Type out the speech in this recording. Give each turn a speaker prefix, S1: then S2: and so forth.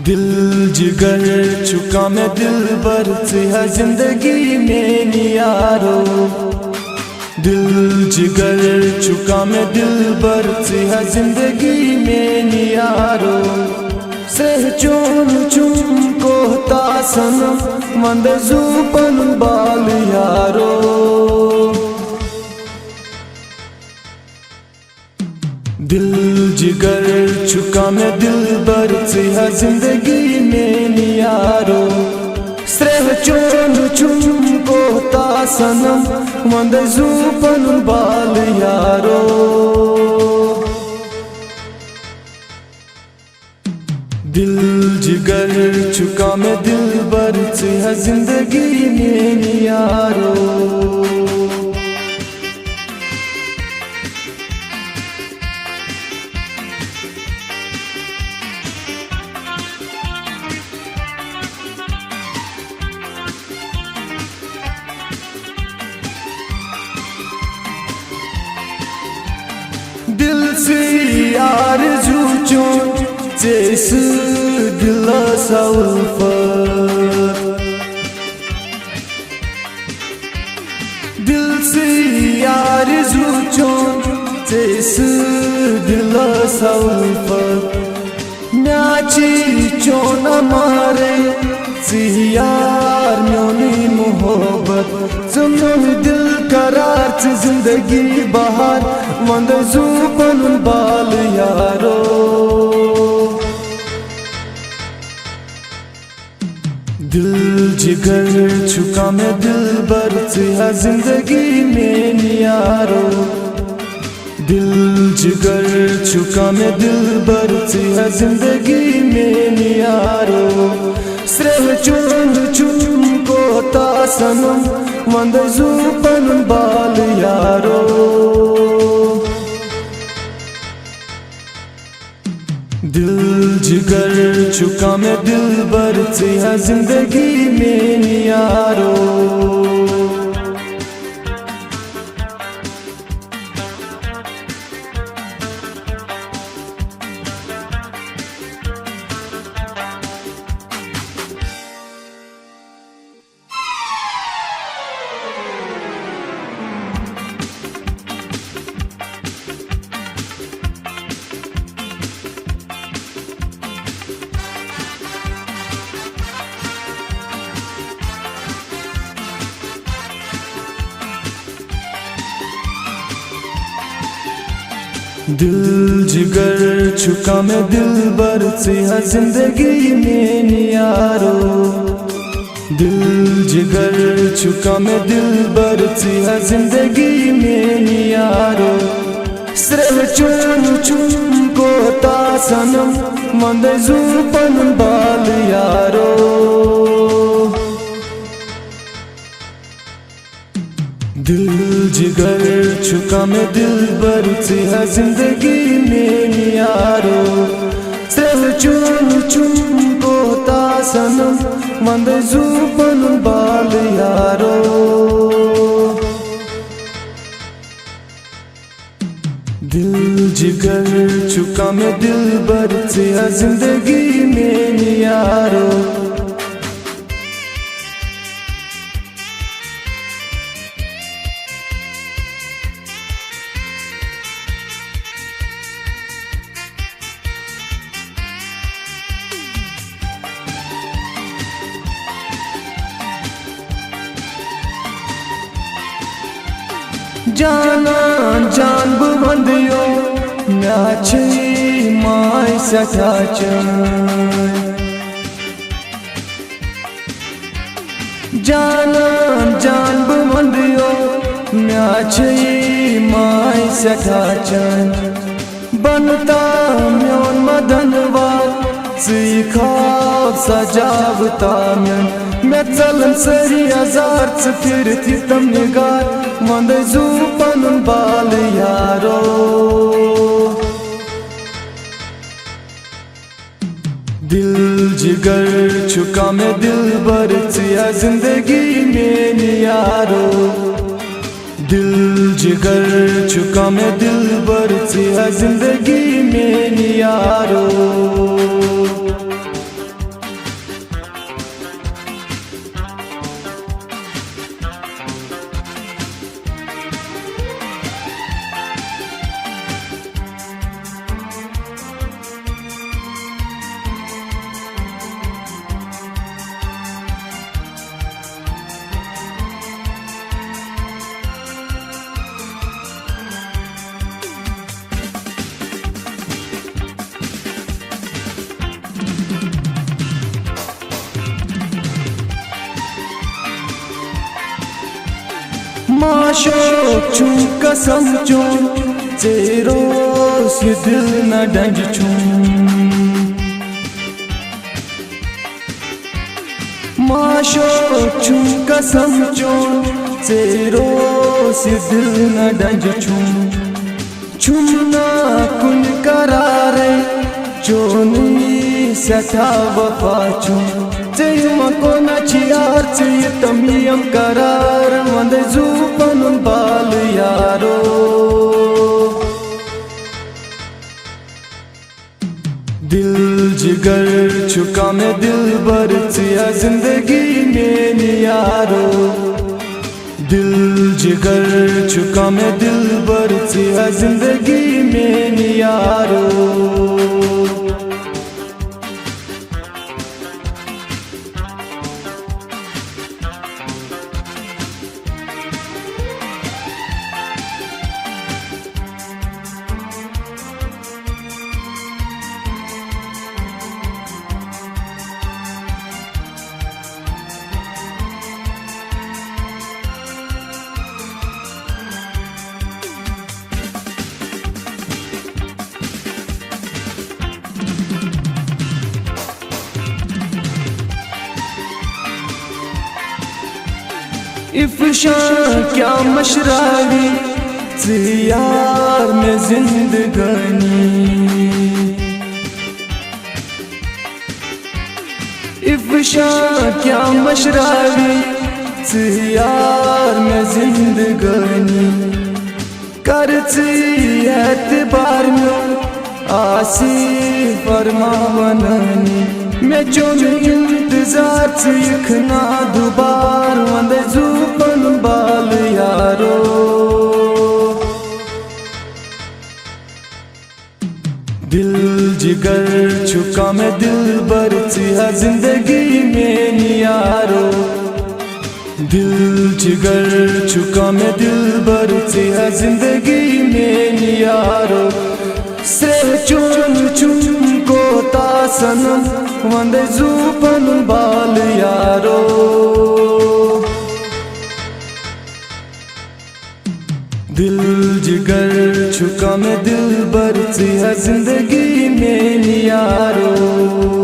S1: दिल जिगर चुका मैं दिल भर से है जिंदगी में यारो। दिल जिगर चुका मैं दिल भर से है जिंदगी में यारो। सह चुम चुम को तासन मंद जूपन बाल यारो। दिल जिगर चुका मैं दिल भर से है जिंदगी में यारो। स्रेह चुम चुम को तासनम मंद जूपन बाल यारो। दिल जिगर चुका मैं दिल भर से है जिंदगी में यारो। दिल से आरज़ू चों जैस दिल सौफर। दिल से आरज़ू चों जैस दिल सौफर। म्याची चों न मारे सियार म्योनी मोहब्बत। सुनो दिल करार से जिंदगी बहार मंद जूपन बाल यारो। दिल जिगर चुका मैं दिल भर से है जिंदगी में यारो। दिल जिगर चुका मैं दिल भर से है जिंदगी में यारो। स्रेह चुम चुम को तासनम मंद जूपन बाल यारो। दिल जिगर चुका मैं दिल भर से है जिंदगी में यारो। दिल जिगर चुका मैं दिल भर से है जिंदगी में यारो। दिल जिगर चुका मैं दिल भर से है जिंदगी में यारो। स्रेह चुम चुम को तासनम मंद जूपन बाल यारो। दिल जिगर चुका मैं दिल भर से है जिंदगी में यारो। स्रेह चुम चुम को तासनम मंद जूपन बाल यारो। दिल जिगर चुका मैं दिल भर से है जिंदगी में यारो। जाना जान बुमंदियो म्याची माय सचाचन। जाना जान बुमंदियो म्याची माय सचाचन। बनता म्योन मदनवा सीखा सजावता म्योन। मैं चलन सरी हजार से फिर थी तम निगार मंद जूपन बाल यारो। दिल जिगर चुका मैं दिल भर से है जिंदगी में यारो। दिल जिगर चुका मैं दिल भर से है जिंदगी में यारो। माशोक छू कसम चू तेरो से दिल न डंज छू माशोक छू कसम चू तेरो से दिल न डंज छू छुना कुन करारे चोनी सठा वफा छू मको नचियार तमियम करार मंद जूपन बाल यारो दिल जिगर छुका में दिल भर चिया जिंदगी में यारो दिल जिगर छुका में दिल भर चिया जिंदगी में यारो इफ्शा क्या मशरारी यार में जिंदगानी इफ्शा क्या मशरारी यार में जिंदगानी करती एतबार में आसी फरमावनानी मैं जो इंतजार सीखना दोबार वंद जूपन बाल यारो दिल जिगर छुका में दिल भर चिया जिंदगी में यारो दिल जिगर छुका में दिल भर चिया जिंदगी में यारो से चुन चुन को तासनम वंद जूपन बाल यारो दिल जिगर छुका में दिल भर चिया जिंदगी में यारो।